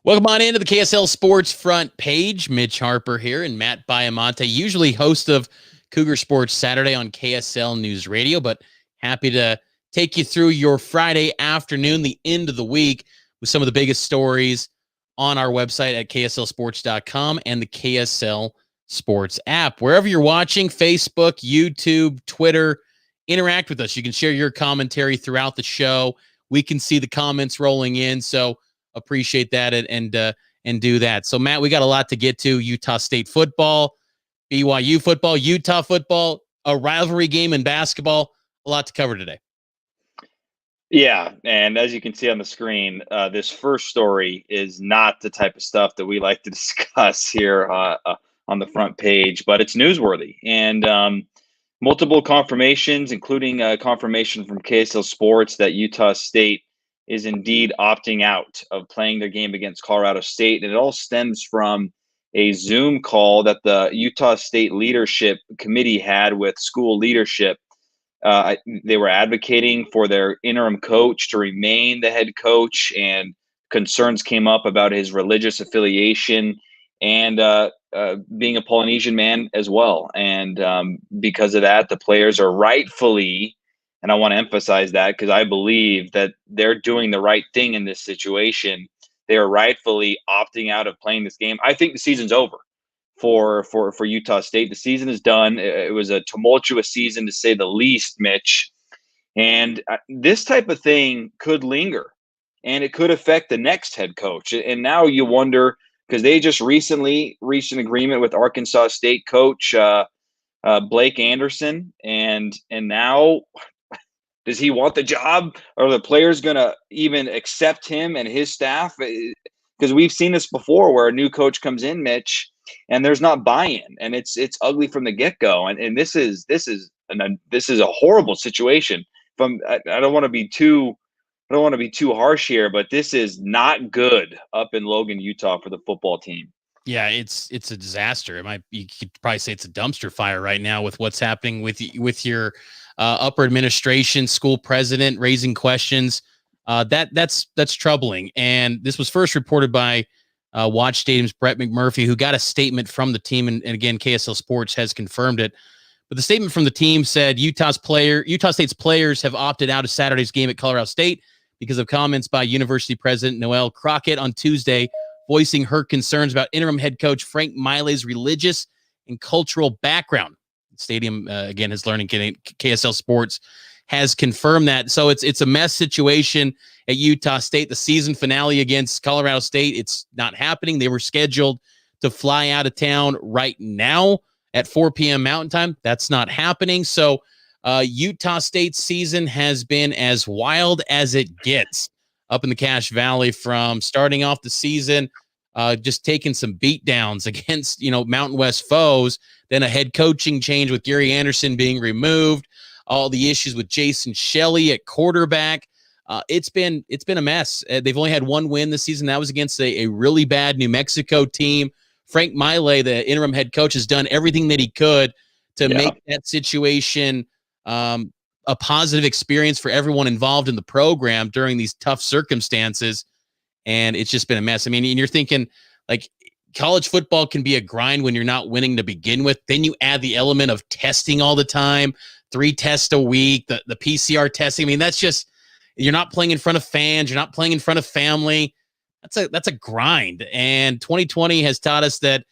Welcome on into the KSL Sports Front Page. Mitch Harper here and Matt Baiamonte, usually host of Cougar Sports Saturday on KSL News Radio, but happy to take you through your Friday afternoon, the end of the week, with some of the biggest stories on our website at kslsports.com and the KSL Sports app. Wherever you're watching, Facebook, YouTube, Twitter, interact with us. You can share your commentary throughout the show. We can see the comments rolling in, so appreciate that and do that. So, Matt, we got a lot to get to. Utah State football, BYU football, Utah football, a rivalry game in basketball. A lot to cover today. Yeah, and as you can see on the screen, this first story is not the type of stuff that we like to discuss here on the front page, but it's newsworthy. And multiple confirmations, including a confirmation from KSL Sports that Utah State is indeed opting out of playing their game against Colorado State. And it all stems from a Zoom call that the Utah State Leadership Committee had with school leadership. They were advocating for their interim coach to remain the head coach, and concerns came up about his religious affiliation and being a Polynesian man as well. And because of that, the players are rightfully, and I want to emphasize that because I believe that they're doing the right thing in this situation. They are rightfully opting out of playing this game. I think the season's over for Utah State. The season is done. It was a tumultuous season to say the least, Mitch. And this type of thing could linger, and it could affect the next head coach. And now you wonder, because they just recently reached an agreement with Arkansas State coach Blake Anderson, and now does he want the job? Are the players going to even accept him and his staff? Because we've seen this before where a new coach comes in, Mitch, and there's not buy-in, and it's ugly from the get-go. And this is a horrible situation. I don't want to be too harsh here, but this is not good up in Logan, Utah for the football team. Yeah, it's a disaster. You could probably say it's a dumpster fire right now with what's happening with your upper administration, school president raising questions. That's troubling. And this was first reported by Watch Stadium's Brett McMurphy, who got a statement from the team, and again, KSL Sports has confirmed it. But the statement from the team said Utah State's players have opted out of Saturday's game at Colorado State because of comments by University President Noelle Crockett on Tuesday, voicing her concerns about interim head coach Frank Maile's religious and cultural background. The stadium, again, is learning. KSL Sports has confirmed that. So it's a mess situation at Utah State. The season finale against Colorado State, it's not happening. They were scheduled to fly out of town right now at 4 p.m. Mountain Time. That's not happening. So Utah State's season has been as wild as it gets up in the Cache Valley, from starting off the season, just taking some beat downs against, Mountain West foes, then a head coaching change with Gary Anderson being removed, all the issues with Jason Shelley at quarterback. It's been a mess. They've only had one win this season. That was against a really bad New Mexico team. Frank Maile, the interim head coach, has done everything that he could to make that situation a positive experience for everyone involved in the program during these tough circumstances. And it's just been a mess. I mean, and you're thinking, like, college football can be a grind when you're not winning to begin with. Then you add the element of testing all the time, 3 tests a week, the PCR testing. I mean, that's just, you're not playing in front of fans. You're not playing in front of family. That's a grind. And 2020 has taught us that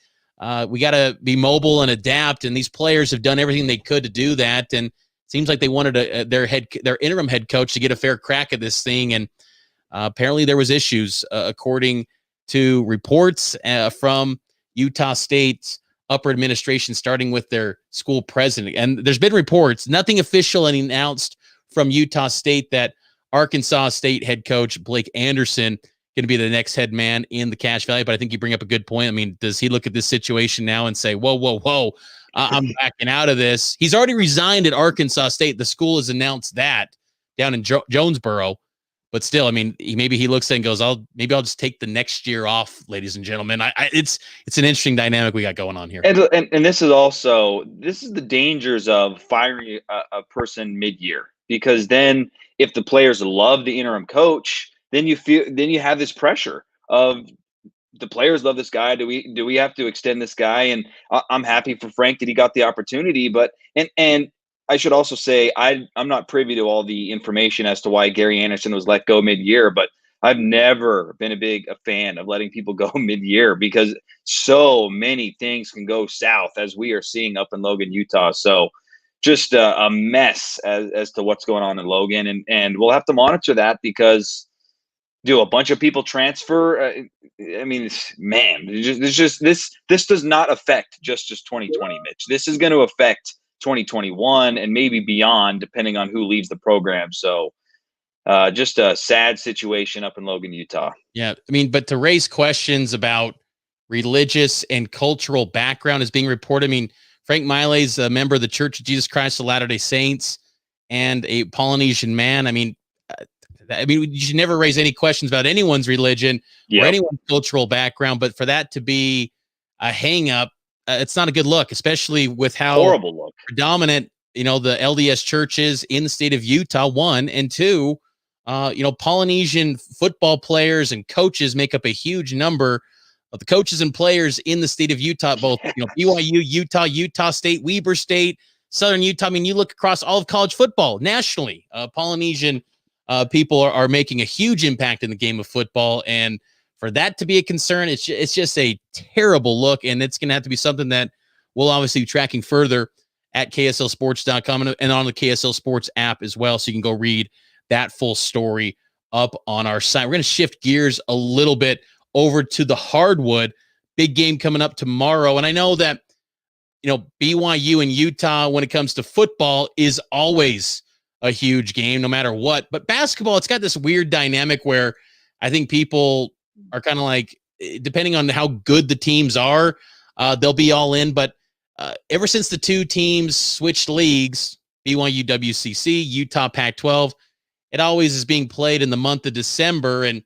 we got to be mobile and adapt. And these players have done everything they could to do that. And it seems like they wanted their interim head coach to get a fair crack at this thing. And apparently there was issues, according to reports from Utah State's upper administration, starting with their school president. And there's been reports, nothing official and announced from Utah State, that Arkansas State head coach Blake Anderson going to be the next head man in the Cache Valley. But I think you bring up a good point. I mean, does he look at this situation now and say, whoa, I'm backing out of this? He's already resigned at Arkansas State. The school has announced that down in Jonesboro. But still, I mean, maybe he looks at it and goes, I'll just take the next year off, ladies and gentlemen. It's an interesting dynamic we got going on here. And this is the dangers of firing a person mid-year, because then if the players love the interim coach, then you have this pressure of the players love this guy. Do we have to extend this guy? And I'm happy for Frank that he got the opportunity. But and I should also say I'm not privy to all the information as to why Gary Anderson was let go mid-year, but I've never been a fan of letting people go mid-year because so many things can go south as we are seeing up in Logan, Utah. So just a mess as to what's going on in Logan, and we'll have to monitor that because do a bunch of people transfer? I mean, man, this does not affect just 2020, Mitch. This is going to affect 2021 and maybe beyond, depending on who leaves the program. So just a sad situation up in Logan, Utah. Yeah, I mean, but to raise questions about religious and cultural background is being reported. I mean, Frank Miley's a member of the Church of Jesus Christ of Latter-day Saints and a Polynesian man. I mean, you should never raise any questions about anyone's religion or anyone's cultural background, but for that to be a hang-up, it's not a good look, especially with how predominant, the LDS church is in the state of Utah, one, and two, Polynesian football players and coaches make up a huge number of the coaches and players in the state of Utah, both, BYU, Utah State, Weber State, Southern Utah. I mean, you look across all of college football nationally, Polynesian people are making a huge impact in the game of football. And for that to be a concern, it's just a terrible look. And it's going to have to be something that we'll obviously be tracking further at KSLSports.com and on the KSL Sports app as well. So you can go read that full story up on our site. We're going to shift gears a little bit over to the hardwood. Big game coming up tomorrow. And I know that, BYU and Utah, when it comes to football, is always a huge game, no matter what. But basketball, it's got this weird dynamic where I think people are kind of like, depending on how good the teams are, they'll be all in. But ever since the two teams switched leagues, BYU WCC, Utah Pac-12, it always is being played in the month of December. And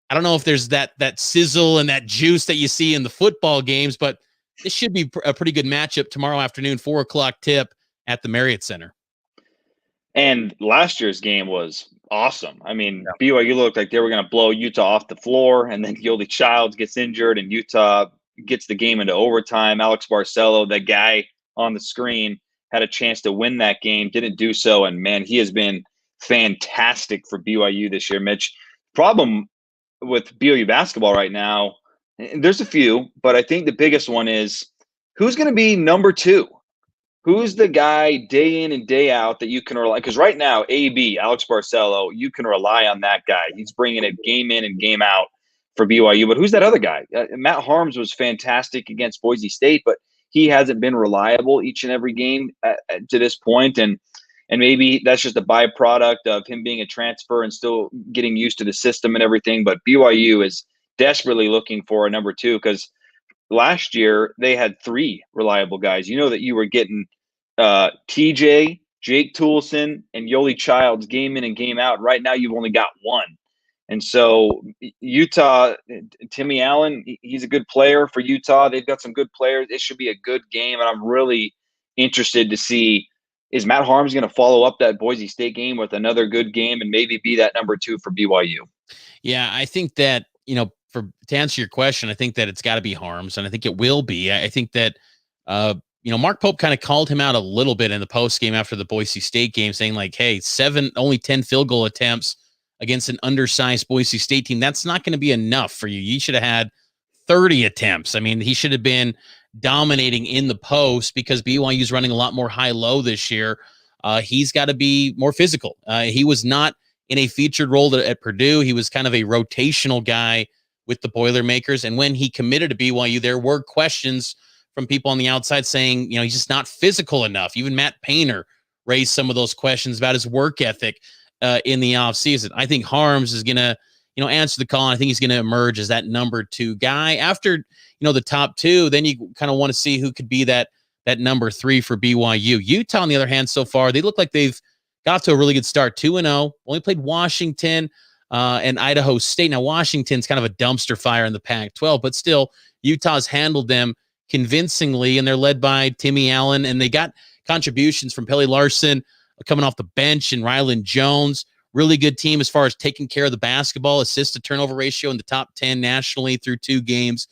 I don't know if there's that sizzle and that juice that you see in the football games, but this should be a pretty good matchup tomorrow afternoon, 4:00 tip at the Marriott Center. And last year's game was awesome. I mean, BYU looked like they were going to blow Utah off the floor, and then Yoli Childs gets injured, and Utah gets the game into overtime. Alex Barcelo, that guy on the screen, had a chance to win that game, didn't do so, and man, he has been fantastic for BYU this year, Mitch. Problem with BYU basketball right now, there's a few, but I think the biggest one is who's going to be number two? Who's the guy day in and day out that you can rely? Because right now, Alex Barcelo, you can rely on that guy. He's bringing it game in and game out for BYU. But who's that other guy? Matt Harms was fantastic against Boise State, but he hasn't been reliable each and every game to this point. And maybe that's just a byproduct of him being a transfer and still getting used to the system and everything. But BYU is desperately looking for a number two because last year they had three reliable guys. You know that you were getting TJ, Jake Toolson, and Yoli Childs game in and game out. Right now you've only got one. And so Utah, Timmy Allen, he's a good player for Utah. They've got some good players. It should be a good game. And I'm really interested to see, is Matt Harms going to follow up that Boise State game with another good game and maybe be that number two for BYU? Yeah, I think that, to answer your question, I think that it's got to be Harms, and I think it will be. I think that, Mark Pope kind of called him out a little bit in the post game after the Boise State game, saying like, hey, only 10 field goal attempts against an undersized Boise State team. That's not going to be enough for you. You should have had 30 attempts. I mean, he should have been dominating in the post because BYU's running a lot more high-low this year. He's got to be more physical. He was not in a featured role at Purdue. He was kind of a rotational guy with the Boilermakers. And when he committed to BYU, there were questions from people on the outside saying, he's just not physical enough. Even Matt Painter raised some of those questions about his work ethic in the offseason. I think Harms is going to, answer the call. And I think he's going to emerge as that number two guy. After, the top two, then you kind of want to see who could be that number three for BYU. Utah, on the other hand, so far, they look like they've got to a really good start, 2-0. Only played Washington and Idaho State. Now, Washington's kind of a dumpster fire in the Pac-12, but still, Utah's handled them convincingly, and they're led by Timmy Allen, and they got contributions from Pelly Larson coming off the bench and Rylan Jones really good team as far as taking care of the basketball, assist to turnover ratio in the top 10 nationally through 2 games.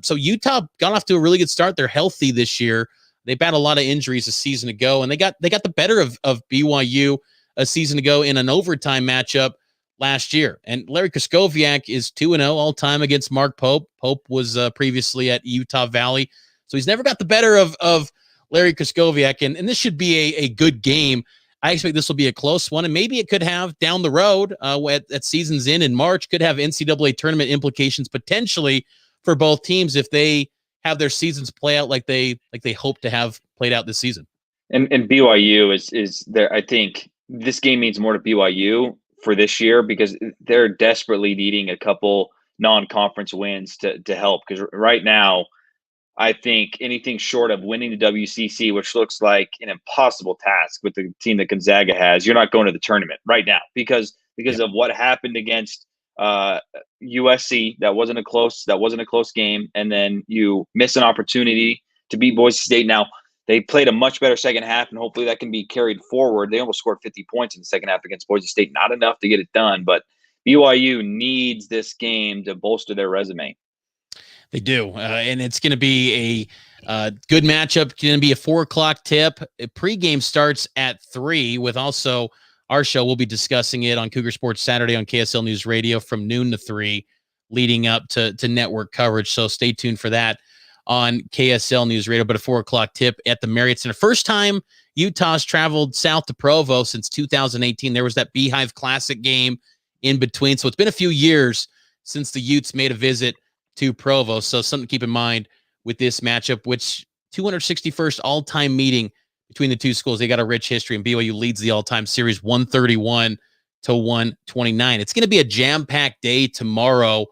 So Utah got off to a really good start. They're healthy this year. They've had a lot of injuries a season ago, and they got the better of BYU a season ago in an overtime matchup last year. And Larry Kraskowiak is 2-0 all-time against Mark Pope. Pope was previously at Utah Valley, so he's never got the better of Larry Kraskowiak, and this should be a good game. I expect this will be a close one, and maybe it could have down the road at season's end in March, could have NCAA tournament implications potentially for both teams if they have their seasons play out like they hope to have played out this season. And BYU is there. I think this game means more to BYU for this year because they're desperately needing a couple non-conference wins to help. Because right now, I think anything short of winning the WCC, which looks like an impossible task with the team that Gonzaga has, you're not going to the tournament right now because of what happened against USC. That wasn't a close game, and then you miss an opportunity to beat Boise State. Now they played a much better second half, and hopefully that can be carried forward. They almost scored 50 points in the second half against Boise State, not enough to get it done, but BYU needs this game to bolster their resume. They do, and it's going to be a good matchup. It's going to be a 4:00 tip. Pregame starts at 3 with also our show. We'll be discussing it on Cougar Sports Saturday on KSL News Radio from noon to 3, leading up to network coverage. So stay tuned for that on KSL News Radio. But a 4:00 tip at the Marriott Center. First time Utah's traveled south to Provo since 2018. There was that Beehive Classic game in between. So it's been a few years since the Utes made a visit to Provo. So something to keep in mind with this matchup, which 261st all-time meeting between the two schools. They got a rich history, and BYU leads the all-time series 131-129. It's going to be a jam-packed day tomorrow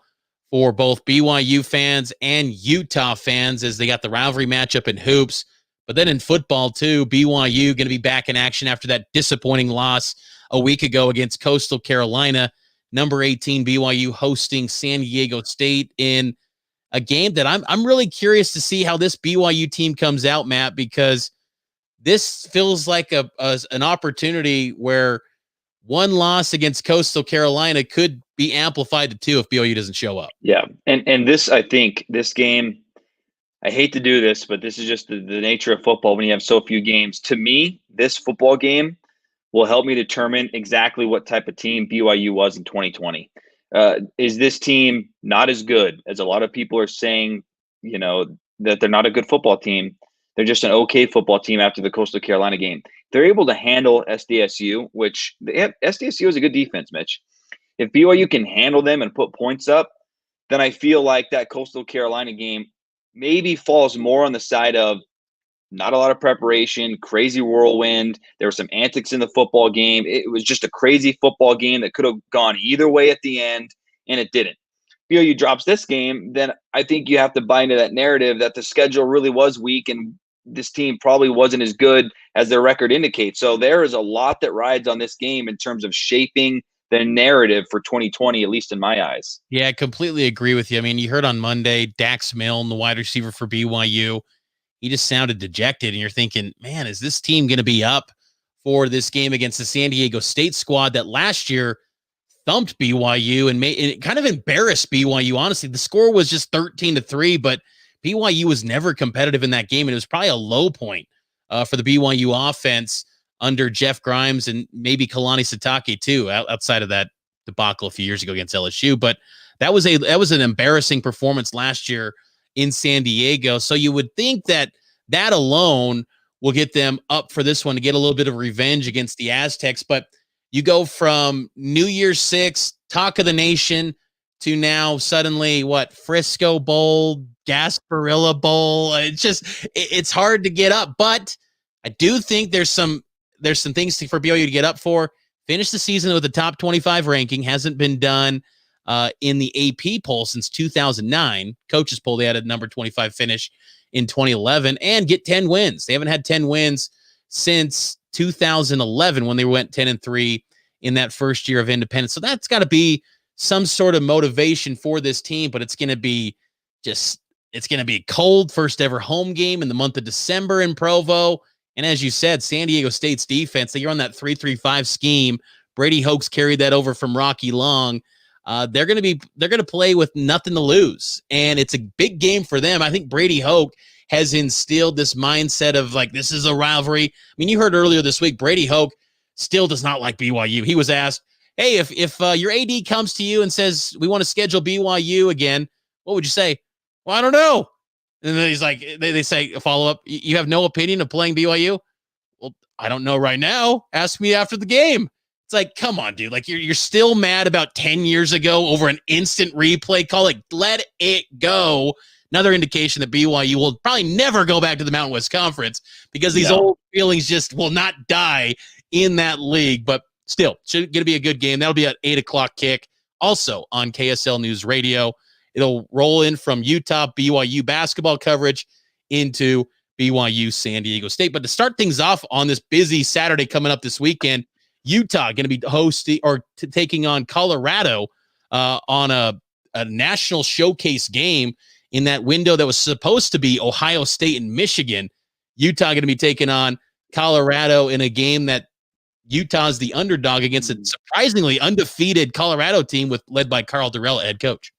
for both BYU fans and Utah fans as they got the rivalry matchup in hoops. But then in football, too, BYU going to be back in action after that disappointing loss a week ago against Coastal Carolina. Number 18 BYU hosting San Diego State in a game that I'm really curious to see how this BYU team comes out, Matt, because this feels like an opportunity where one loss against Coastal Carolina could be amplified to 2 if BYU doesn't show up. Yeah, and this, I think, this game, I hate to do this, but this is just the nature of football when you have so few games. To me, this football game will help me determine exactly what type of team BYU was in 2020. Is this team not as good as a lot of people are saying, that they're not a good football team? They're just an okay football team after the Coastal Carolina game. They're able to handle SDSU, which SDSU is a good defense, Mitch. If BYU can handle them and put points up, then I feel like that Coastal Carolina game maybe falls more on the side of not a lot of preparation, crazy whirlwind. There were some antics in the football game. It was just a crazy football game that could have gone either way at the end, and it didn't. BYU drops this game, then I think you have to buy into that narrative that the schedule really was weak and this team probably wasn't as good as their record indicates. So there is a lot that rides on this game in terms of shaping the narrative for 2020, at least in my eyes. Yeah, I completely agree with you. I mean, you heard on Monday, Dax Milne, the wide receiver for BYU, he just sounded dejected, and you're thinking, man, is this team going to be up for this game against the San Diego State squad that last year thumped BYU and it kind of embarrassed BYU? Honestly, the score was just 13-3, but BYU was never competitive in that game, and it was probably a low point for the BYU offense under Jeff Grimes and maybe Kalani Sitake too, outside of that debacle a few years ago against LSU. But that was an embarrassing performance last year in San Diego. So you would think that alone will get them up for this one to get a little bit of revenge against the Aztecs. But you go from New Year's 6, talk of the nation, to now suddenly Frisco Bowl, Gasparilla Bowl. It's hard to get up, but I do think there's some things for BYU to get up for. Finish the season with a top 25 ranking. Hasn't been done in the AP poll since 2009. Coaches poll, they had a number 25 finish in 2011, and get 10 wins. They haven't had 10 wins since 2011 when they went 10-3 in that first year of independence. So that's got to be some sort of motivation for this team, but it's going to be cold, first ever home game in the month of December in Provo. And as you said, San Diego State's defense, they are on that 3-3-5 scheme Brady Hoke's carried that over from Rocky Long. They're going to play with nothing to lose, and it's a big game for them. I think Brady Hoke has instilled this mindset of like, this is a rivalry. I mean, you heard earlier this week, Brady Hoke still does not like BYU. He was asked, hey, if your AD comes to you and says, we want to schedule BYU again, what would you say? Well, I don't know. And then he's like, they say a follow up, you have no opinion of playing BYU? Well, I don't know right now. Ask me after the game. It's like, come on, dude. Like, you're still mad about 10 years ago over an instant replay call. Like, let it go. Another indication that BYU will probably never go back to the Mountain West Conference because these old feelings just will not die in that league. But still, it's going to be a good game. That'll be at 8 o'clock kick. Also on KSL News Radio. It'll roll in from Utah BYU basketball coverage into BYU San Diego State. But to start things off on this busy Saturday coming up this weekend, Utah going to be hosting or taking on Colorado on a national showcase game in that window that was supposed to be Ohio State and Michigan. Utah going to be taking on Colorado in a game that Utah's the underdog against a surprisingly undefeated Colorado team led by Carl Durrell, head coach.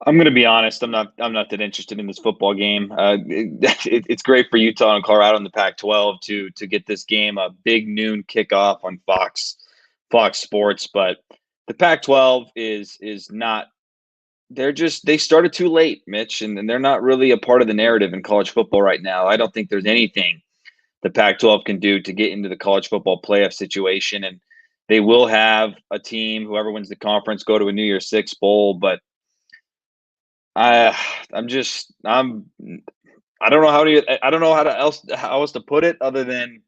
I'm going to be honest. I'm not that interested in this football game. It's great for Utah and Colorado in the Pac-12 to get this game, a big noon kickoff on Fox Sports. But the Pac-12 is not. They started too late, Mitch, and they're not really a part of the narrative in college football right now. I don't think there's anything the Pac-12 can do to get into the college football playoff situation, and they will have a team, whoever wins the conference, go to a New Year's Six bowl, but I don't know how else to put it other than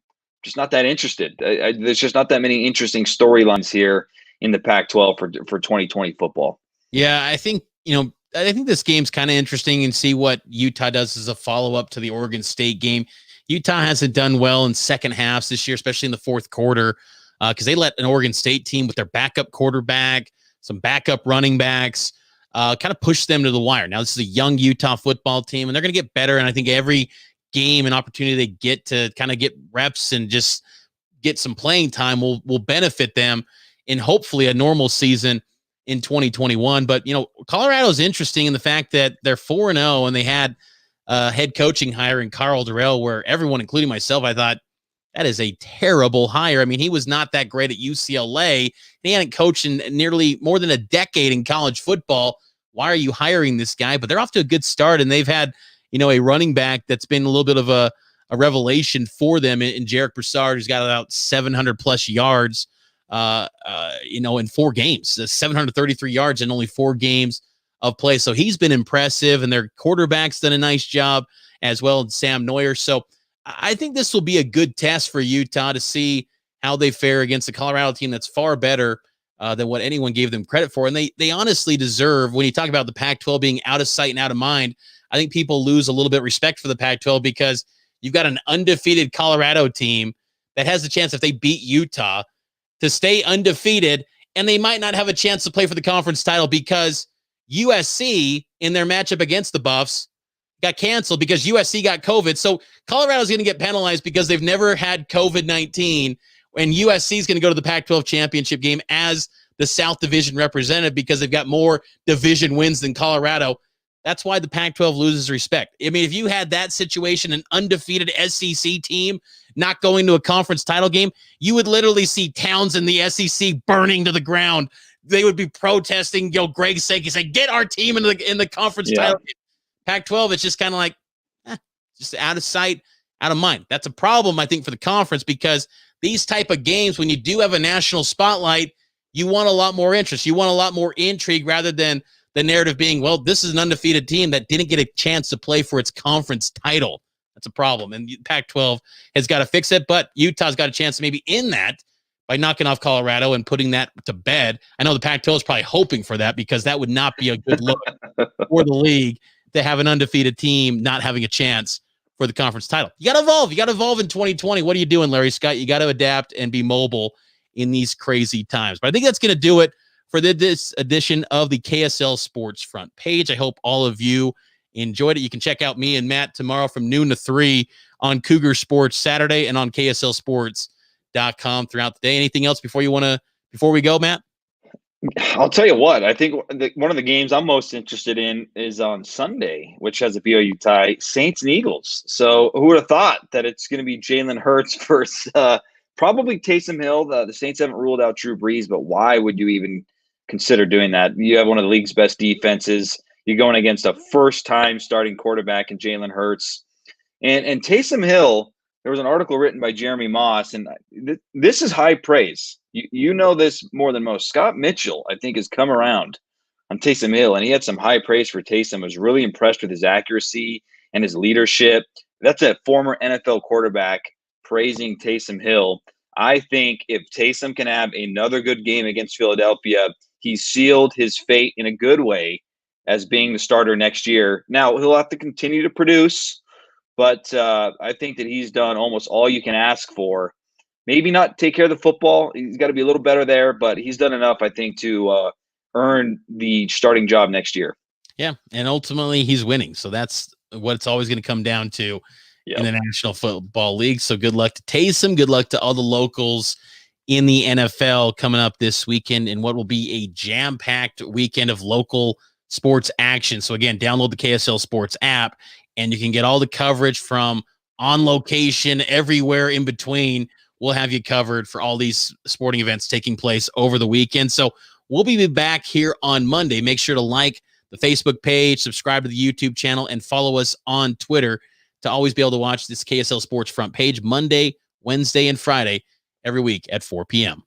just not that interested. There's just not that many interesting storylines here in the Pac-12 for 2020 football. Yeah, I think this game's kind of interesting and see what Utah does as a follow-up to the Oregon State game. Utah hasn't done well in second halves this year, especially in the fourth quarter, because they let an Oregon State team with their backup quarterback, some backup running backs, kind of push them to the wire. Now, this is a young Utah football team, and they're going to get better, and I think every game and opportunity they get to kind of get reps and just get some playing time will benefit them in hopefully a normal season in 2021. But, Colorado is interesting in the fact that they're 4-0, and they had head coaching hire in Carl Durrell, where everyone, including myself, I thought that is a terrible hire. I mean, he was not that great at UCLA. He hadn't coached in nearly more than a decade in college football. Why are you hiring this guy? But they're off to a good start, and they've had, a running back that's been a little bit of a revelation for them in Jarek Broussard, who's got about 700 plus yards, in 4 games, 733 yards in only 4 games of play. So he's been impressive, and their quarterback's done a nice job as well, Sam Neuer. So I think this will be a good test for Utah to see how they fare against the Colorado team that's far better than what anyone gave them credit for. And they honestly deserve, when you talk about the Pac-12 being out of sight and out of mind, I think people lose a little bit of respect for the Pac-12 because you've got an undefeated Colorado team that has the chance, if they beat Utah, to stay undefeated, and they might not have a chance to play for the conference title because USC, in their matchup against the Buffs, got canceled because USC got COVID. So Colorado's going to get penalized because they've never had COVID-19, and USC is going to go to the Pac-12 championship game as the South Division representative because they've got more division wins than Colorado. That's why the Pac-12 loses respect. I mean, if you had that situation, an undefeated SEC team not going to a conference title game, you would literally see towns in the SEC burning to the ground. They would be protesting, Greg Sankey say, get our team in the conference title game. Pac-12, it's just kind of like, just out of sight, out of mind. That's a problem, I think, for the conference because these type of games, when you do have a national spotlight, you want a lot more interest. You want a lot more intrigue rather than the narrative being, well, this is an undefeated team that didn't get a chance to play for its conference title. That's a problem. And Pac-12 has got to fix it, but Utah's got a chance to maybe in that by knocking off Colorado and putting that to bed. I know the Pac-12 is probably hoping for that because that would not be a good look for the league to have an undefeated team not having a chance for the conference title. You got to evolve. You got to evolve in 2020. What are you doing, Larry Scott? You got to adapt and be mobile in these crazy times. But I think that's going to do it for this edition of the KSL Sports Front Page. I hope all of you enjoyed it. You can check out me and Matt tomorrow from noon to 3 on Cougar Sports Saturday and on KSL Sports BYUFootball.com throughout the day. Anything else before we go, Matt? I'll tell you what, I think one of the games I'm most interested in is on Sunday, which has a BYU tie, Saints and Eagles. So who would have thought that it's going to be Jalen Hurts versus probably Taysom Hill? The Saints haven't ruled out Drew Brees, but why would you even consider doing that? You have one of the league's best defenses. You're going against a first-time starting quarterback in Jalen Hurts. And Taysom Hill, there was an article written by Jeremy Moss, and this is high praise. You know this more than most. Scott Mitchell, I think, has come around on Taysom Hill, and he had some high praise for Taysom. Was really impressed with his accuracy and his leadership. That's a former NFL quarterback praising Taysom Hill. I think if Taysom can have another good game against Philadelphia, he's sealed his fate in a good way as being the starter next year. Now, he'll have to continue to produce, but I think that he's done almost all you can ask for. Maybe not take care of the football. He's got to be a little better there, but he's done enough, I think, to earn the starting job next year. Yeah, and ultimately he's winning. So that's what it's always going to come down to in the National Football League. So good luck to Taysom. Good luck to all the locals in the NFL coming up this weekend in what will be a jam-packed weekend of local sports action. So again, download the KSL Sports app, and you can get all the coverage from on location, everywhere in between. We'll have you covered for all these sporting events taking place over the weekend. So we'll be back here on Monday. Make sure to like the Facebook page, subscribe to the YouTube channel, and follow us on Twitter to always be able to watch this KSL Sports Front Page Monday, Wednesday, and Friday every week at 4 p.m.